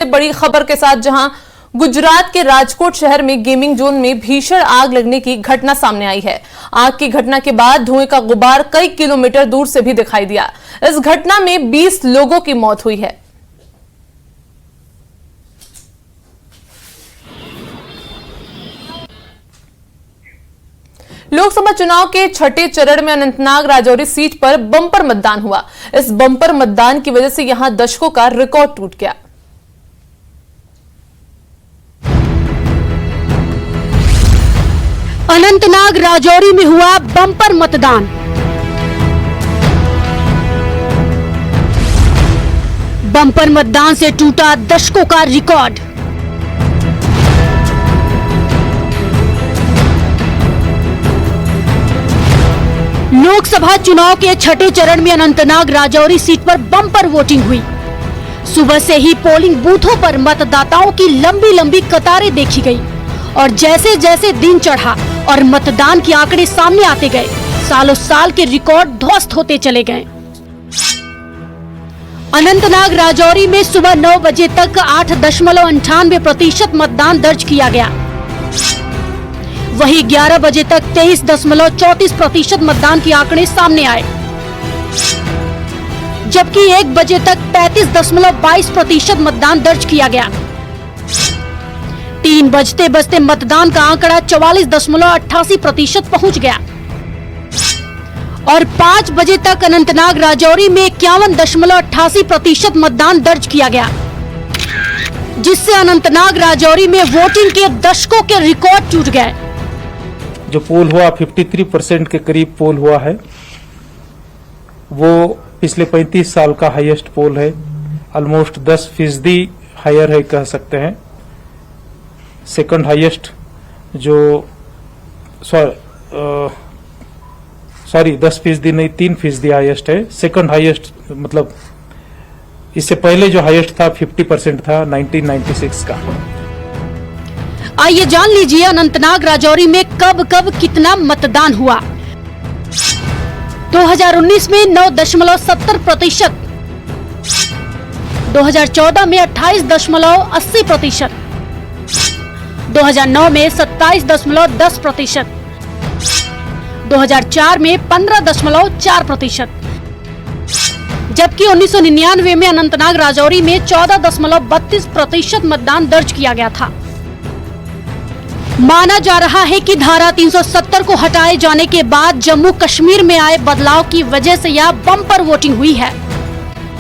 बड़ी खबर के साथ जहां गुजरात के राजकोट शहर में गेमिंग जोन में भीषण आग लगने की घटना सामने आई है। आग की घटना के बाद धुएं का गुबार कई किलोमीटर दूर से भी दिखाई दिया। इस घटना में 20 लोगों की मौत हुई है। लोकसभा चुनाव के छठे चरण में अनंतनाग राजौरी सीट पर बम्पर मतदान हुआ। इस बम्पर मतदान की वजह से यहां दशकों का रिकॉर्ड टूट गया। अनंतनाग राजौरी में हुआ बम्पर मतदान। बम्पर मतदान से टूटा दशकों का रिकॉर्ड। लोकसभा चुनाव के छठे चरण में अनंतनाग राजौरी सीट पर बम्पर वोटिंग हुई। सुबह से ही पोलिंग बूथों पर मतदाताओं की लंबी लंबी कतारें देखी गई और जैसे जैसे दिन चढ़ा और मतदान के आंकड़े सामने आते गए, सालों साल के रिकॉर्ड ध्वस्त होते चले गए। अनंतनाग राजौरी में सुबह 9 बजे तक 8.98% मतदान दर्ज किया गया। वहीं 11 बजे तक 23.34% मतदान के आंकड़े सामने आए, जबकि 1 बजे तक 35.22% मतदान दर्ज किया गया। 3 बजते बजते मतदान का आंकड़ा 44.88% पहुंच गया और 5 बजे तक अनंतनाग राजौरी में 51.88% मतदान दर्ज किया गया, जिससे अनंतनाग राजौरी में वोटिंग के दशकों के रिकॉर्ड टूट गए। जो पोल हुआ 53% के करीब पोल हुआ है, वो पिछले 35 साल का हाईएस्ट पोल है। ऑलमोस्ट 10% हायर है कह सकते हैं। सेकंड हाईएस्ट जो सॉरी 10% नहीं 3% हाईएस्ट है। सेकंड हाईएस्ट मतलब इससे पहले जो हाईएस्ट था 50% था 1996 का। आइए जान लीजिए अनंतनाग राजौरी में कब कब कितना मतदान हुआ। 2019 में 9.70%, 2014 में 28.80%, 2009 में 27.10%, 2004 में 15.4%, जबकि 1999 में अनंतनाग राजौरी में 14.32% मतदान दर्ज किया गया था। माना जा रहा है कि धारा 370 को हटाए जाने के बाद जम्मू कश्मीर में आए बदलाव की वजह से यह बम्पर वोटिंग हुई है।